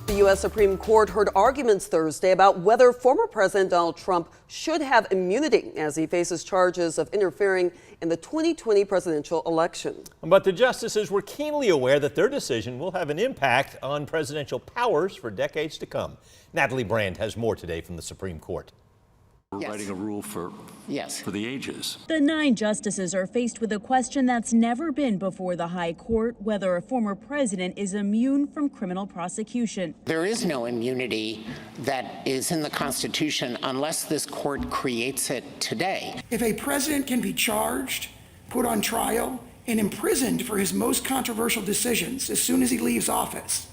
The U.S. Supreme Court heard arguments Thursday about whether former President Donald Trump should have immunity as he faces charges of interfering in the 2020 presidential election. But the justices were keenly aware that their decision will have an impact on presidential powers for decades to come. Natalie Brand has more today from the Supreme Court. We're writing a rule for the ages. The 9 justices are faced with a question that's never been before the High Court, whether a former president is immune from criminal prosecution. There is no immunity that is in the Constitution unless this court creates it today. If a president can be charged, put on trial, and imprisoned for his most controversial decisions as soon as he leaves office,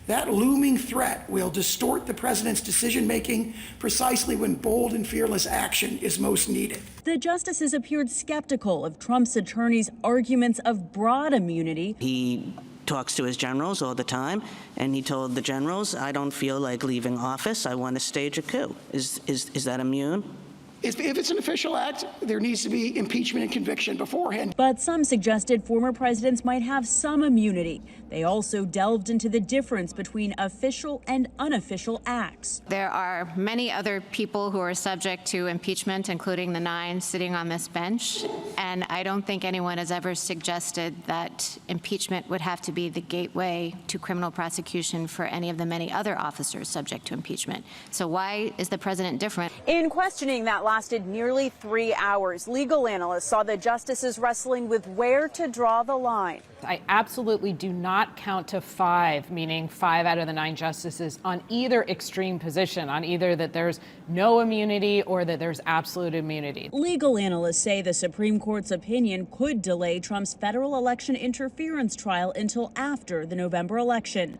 that looming threat will distort the president's decision-making precisely when bold and fearless action is most needed. The justices appeared skeptical of Trump's attorney's arguments of broad immunity. He talks to his generals all the time, and he told the generals, I don't feel like leaving office. I want to stage a coup. Is that immune? If it's an official act, there needs to be impeachment and conviction beforehand. But some suggested former presidents might have some immunity. They also delved into the difference between official and unofficial acts. There are many other people who are subject to impeachment, including the 9 sitting on this bench. And I don't think anyone has ever suggested that impeachment would have to be the gateway to criminal prosecution for any of the many other officers subject to impeachment. So why is the president different? In questioning that lasted nearly 3 hours, legal analysts saw the justices wrestling with where to draw the line. I absolutely do not count to 5, meaning 5 out of the 9 justices, on either extreme position, on either that there's no immunity or that there's absolute immunity. Legal analysts say the Supreme Court's opinion could delay Trump's federal election interference trial until after the November election.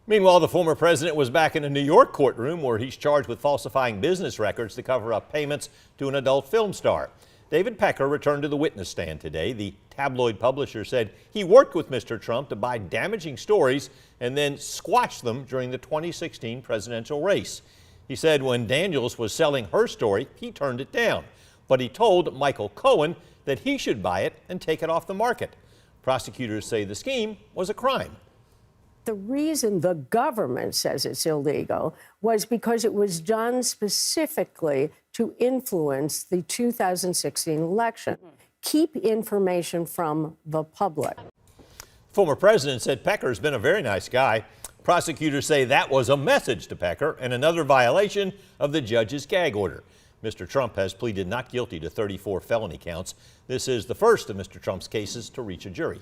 Meanwhile, the former president was back in a New York courtroom where he's charged with falsifying business records to cover up payments to an adult film star. David Pecker returned to the witness stand today. The tabloid publisher said he worked with Mr. Trump to buy damaging stories and then squash them during the 2016 presidential race. He said when Daniels was selling her story, he turned it down. But he told Michael Cohen that he should buy it and take it off the market. Prosecutors say the scheme was a crime. The reason the government says it's illegal was because it was done specifically to influence the 2016 election. Keep information from the public. Former president said Pecker's been a very nice guy. Prosecutors say that was a message to Pecker and another violation of the judge's gag order. Mr. Trump has pleaded not guilty to 34 felony counts. This is the first of Mr. Trump's cases to reach a jury.